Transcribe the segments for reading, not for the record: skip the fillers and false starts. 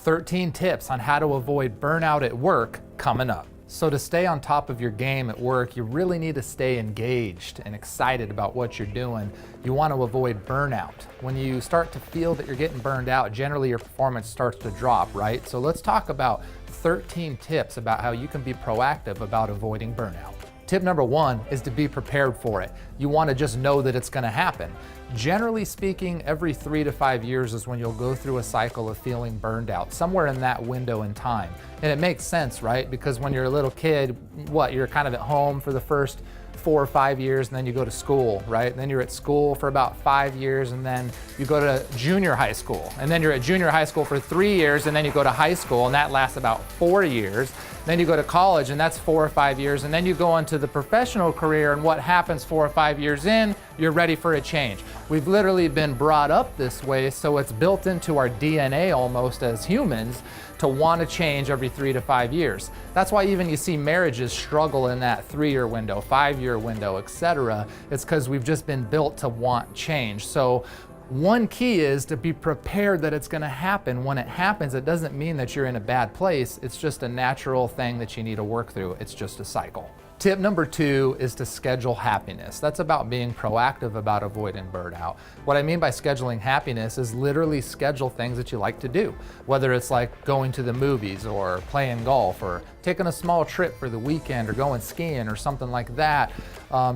13 tips on how to avoid burnout at work coming up. So to stay on top of your game at work, you really need to stay engaged and excited about what you're doing. You want to avoid burnout. When you start to feel that you're getting burned out, generally your performance starts to drop, right? So let's talk about 13 tips about how you can be proactive about avoiding burnout. Tip number one is to be prepared for it. You want to just know that it's going to happen. Generally speaking, every 3 to 5 years is when you'll go through a cycle of feeling burned out, somewhere in that window in time. And it makes sense, right? Because when you're a little kid, you're kind of at home for the first 4 or 5 years, and then you go to school, right? And then you're at school for about 5 years, and then you go to junior high school. And then you're at junior high school for 3 years, and then you go to high school, and that lasts about 4 years. Then you go to college, and that's 4 or 5 years, and then you go into the professional career, and what happens 4 or 5 years in, you're ready for a change. We've literally been brought up this way, so it's built into our DNA almost as humans to want to change every 3 to 5 years. That's why even you see marriages struggle in that 3-year window, 5-year window, etc. It's because we've just been built to want change. So one key is to be prepared that it's going to happen. When it happens, it doesn't mean that you're in a bad place. It's just a natural thing that you need to work through. It's just a cycle. Tip number 2 is to schedule happiness. That's about being proactive about avoiding burnout. What I mean by scheduling happiness is literally schedule things that you like to do, whether it's like going to the movies or playing golf or taking a small trip for the weekend or going skiing or something like that.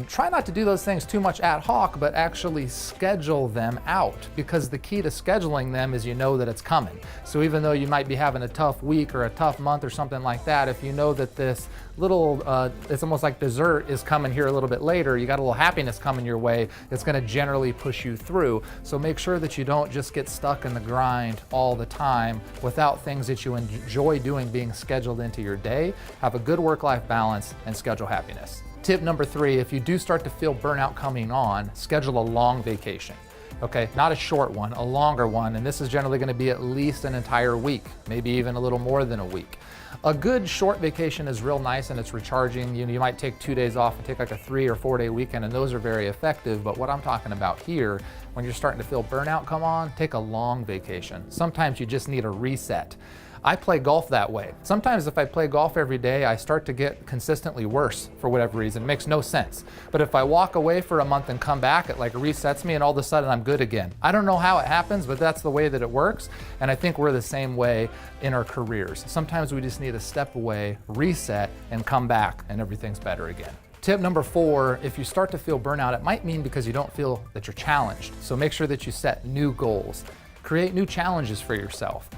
Try not to do those things too much ad hoc, but actually schedule them out, because the key to scheduling them is you know that it's coming. So even though you might be having a tough week or a tough month or something like that, if you know that this little, it's almost like dessert is coming here a little bit later, you got a little happiness coming your way, it's gonna generally push you through. So make sure that you don't just get stuck in the grind all the time without things that you enjoy doing being scheduled into your day. Have a good work-life balance and schedule happiness. Tip number 3, if you do start to feel burnout coming on, schedule a long vacation. Okay, not a short one, a longer one, and this is generally going to be at least an entire week, maybe even a little more than a week. A good short vacation is real nice and it's recharging. You might take 2 days off and take like a 3 or 4 day weekend, and those are very effective. But what I'm talking about here, when you're starting to feel burnout come on, take a long vacation. Sometimes you just need a reset. I play golf that way. Sometimes if I play golf every day, I start to get consistently worse for whatever reason. It makes no sense. But if I walk away for a month and come back, it like resets me and all of a sudden I'm good again. I don't know how it happens, but that's the way that it works. And I think we're the same way in our careers. Sometimes we just need to step away, reset, and come back and everything's better again. Tip number 4, if you start to feel burnout, it might mean because you don't feel that you're challenged. So make sure that you set new goals. Create new challenges for yourself.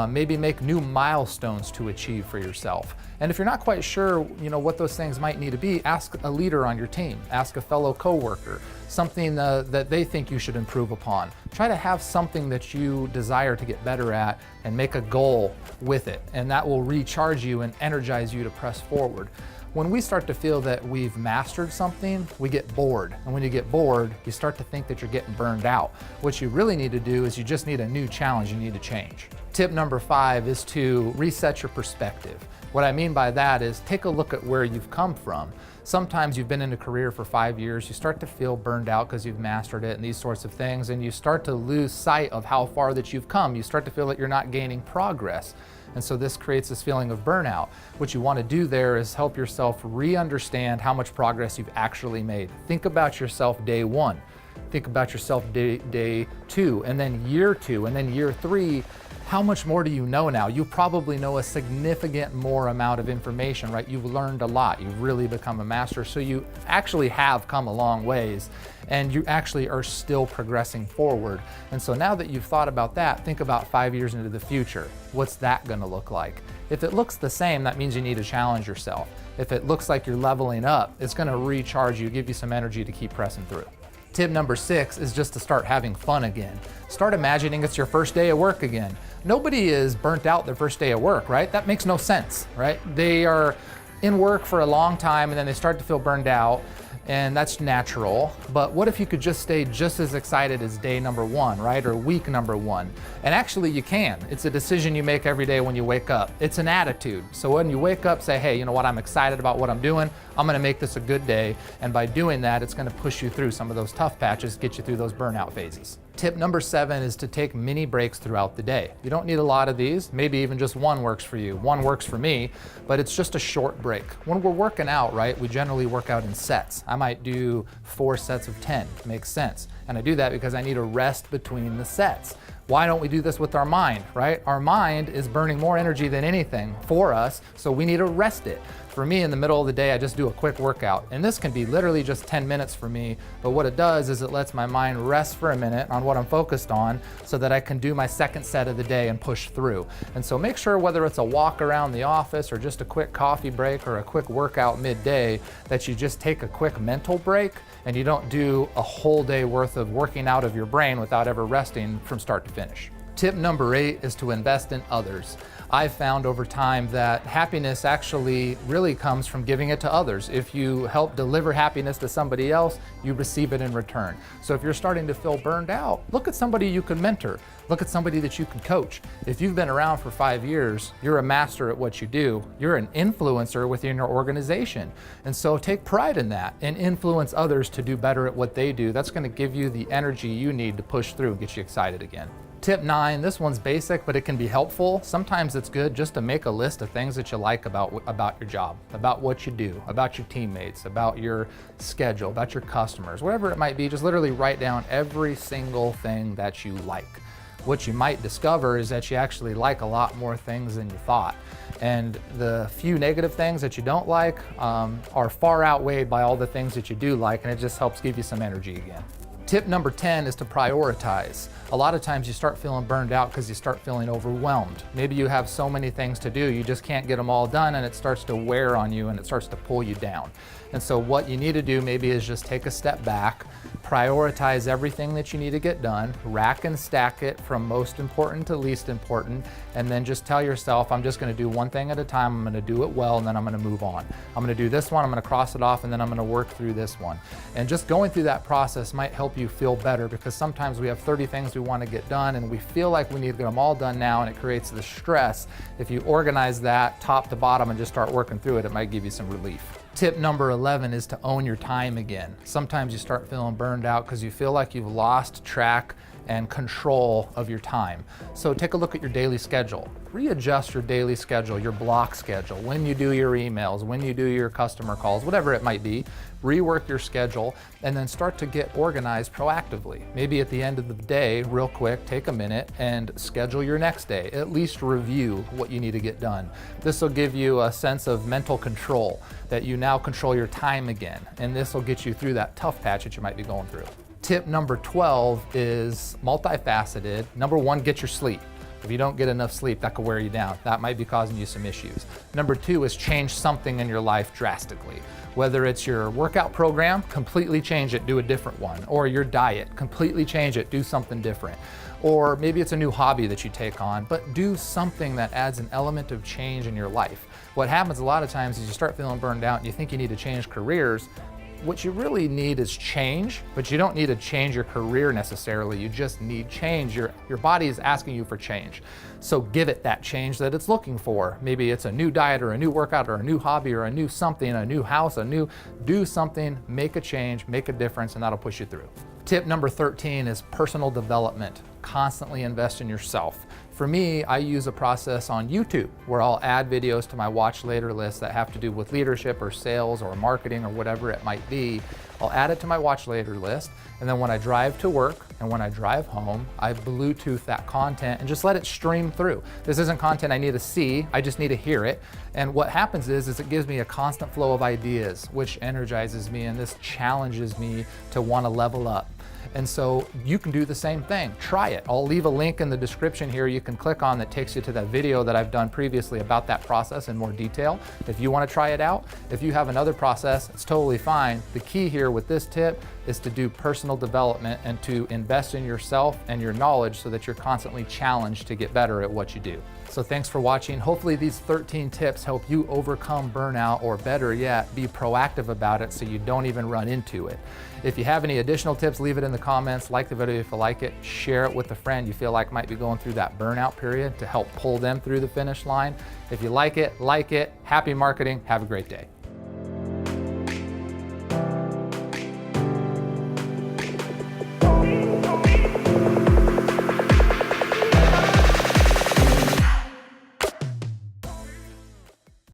Maybe make new milestones to achieve for yourself. And if you're not quite sure, what those things might need to be, ask a leader on your team, ask a fellow coworker, something that they think you should improve upon. Try to have something that you desire to get better at and make a goal with it, and that will recharge you and energize you to press forward. When we start to feel that we've mastered something, we get bored. And when you get bored, you start to think that you're getting burned out. What you really need to do is you just need a new challenge. You need to change. Tip number 5 is to reset your perspective. What I mean by that is take a look at where you've come from. Sometimes you've been in a career for 5 years, you start to feel burned out because you've mastered it and these sorts of things, and you start to lose sight of how far that you've come. You start to feel that you're not gaining progress. And so this creates this feeling of burnout. What you want to do there is help yourself re-understand how much progress you've actually made. Think about yourself day 1. Think about yourself day 2, and then year 2, and then year 3. How much more do you know now? You probably know a significant more amount of information, right? You've learned a lot. You've really become a master. So you actually have come a long ways, and you actually are still progressing forward. And so now that you've thought about that, think about 5 years into the future. What's that gonna look like? If it looks the same, that means you need to challenge yourself. If it looks like you're leveling up, it's gonna recharge you, give you some energy to keep pressing through. Tip number 6 is just to start having fun again. Start imagining it's your first day of work again. Nobody is burnt out their first day of work, right? That makes no sense, right? They are in work for a long time and then they start to feel burned out, and that's natural. But what if you could just stay just as excited as day number 1, right? Or week number 1. And actually you can. It's a decision you make every day when you wake up. It's an attitude. So when you wake up, say, hey, you know what? I'm excited about what I'm doing. I'm gonna make this a good day. And by doing that, it's gonna push you through some of those tough patches, get you through those burnout phases. Tip number 7 is to take mini breaks throughout the day. You don't need a lot of these, maybe even just one works for you. One works for me, but it's just a short break. When we're working out, right, we generally work out in sets. I might do 4 sets of 10, makes sense. And I do that because I need a rest between the sets. Why don't we do this with our mind, right? Our mind is burning more energy than anything for us, so we need to rest it. For me, in the middle of the day, I just do a quick workout. And this can be literally just 10 minutes for me, but what it does is it lets my mind rest for a minute on what I'm focused on so that I can do my second set of the day and push through. And so make sure, whether it's a walk around the office or just a quick coffee break or a quick workout midday, that you just take a quick mental break and you don't do a whole day worth of working out of your brain without ever resting from start to finish. Tip number 8 is to invest in others. I've found over time that happiness actually really comes from giving it to others. If you help deliver happiness to somebody else, you receive it in return. So if you're starting to feel burned out, look at somebody you can mentor. Look at somebody that you can coach. If you've been around for 5 years, you're a master at what you do. You're an influencer within your organization. And so take pride in that and influence others to do better at what they do. That's going to give you the energy you need to push through and get you excited again. Tip 9, this one's basic, but it can be helpful. Sometimes it's good just to make a list of things that you like about your job, about what you do, about your teammates, about your schedule, about your customers, whatever it might be. Just literally write down every single thing that you like. What you might discover is that you actually like a lot more things than you thought. And the few negative things that you don't like are far outweighed by all the things that you do like, and it just helps give you some energy again. Tip number 10 is to prioritize. A lot of times you start feeling burned out because you start feeling overwhelmed. Maybe you have so many things to do, you just can't get them all done, and it starts to wear on you and it starts to pull you down. And so what you need to do maybe is just take a step back, prioritize everything that you need to get done, rack and stack it from most important to least important, and then just tell yourself, I'm just going to do one thing at a time, I'm going to do it well, and then I'm going to move on. I'm going to do this one, I'm going to cross it off, and then I'm going to work through this one. And just going through that process might help you feel better, because sometimes we have 30 things we want to get done and we feel like we need to get them all done now, and it creates the stress. If you organize that top to bottom and just start working through it, it might give you some relief. Tip number 11 is to own your time again. Sometimes you start feeling burned out because you feel like you've lost track and control of your time. So take a look at your daily schedule. Readjust your daily schedule, your block schedule, when you do your emails, when you do your customer calls, whatever it might be. Rework your schedule and then start to get organized proactively. Maybe at the end of the day, real quick, take a minute and schedule your next day. At least review what you need to get done. This will give you a sense of mental control, that you now control your time again, and this will get you through that tough patch that you might be going through. Tip number 12 is multifaceted. Number 1, get your sleep. If you don't get enough sleep, that could wear you down. That might be causing you some issues. Number 2 is change something in your life drastically. Whether it's your workout program, completely change it, do a different one. Or your diet, completely change it, do something different. Or maybe it's a new hobby that you take on, but do something that adds an element of change in your life. What happens a lot of times is you start feeling burned out and you think you need to change careers. What you really need is change, but you don't need to change your career necessarily. You just need change. Your body is asking you for change. So give it that change that it's looking for. Maybe it's a new diet or a new workout or a new hobby or a new something, a new house, do something, make a change, make a difference, and that'll push you through. Tip number 13 is personal development. Constantly invest in yourself. For me, I use a process on YouTube where I'll add videos to my watch later list that have to do with leadership or sales or marketing or whatever it might be. I'll add it to my watch later list, and then when I drive to work and when I drive home, I Bluetooth that content and just let it stream through. This isn't content I need to see, I just need to hear it. And what happens is it gives me a constant flow of ideas, which energizes me, and this challenges me to want to level up. And so you can do the same thing. Try it. I'll leave a link in the description here you can click on that takes you to that video that I've done previously about that process in more detail if you want to try it out. If you have another process, it's totally fine. The key here with this tip is to do personal development and to invest in yourself and your knowledge so that you're constantly challenged to get better at what you do. So thanks for watching. Hopefully these 13 tips help you overcome burnout, or better yet, be proactive about it so you don't even run into it. If you have any additional tips, leave it in the comments. Like the video if you like it. Share it with a friend you feel like might be going through that burnout period to help pull them through the finish line. If you like it, happy marketing. Have a great day.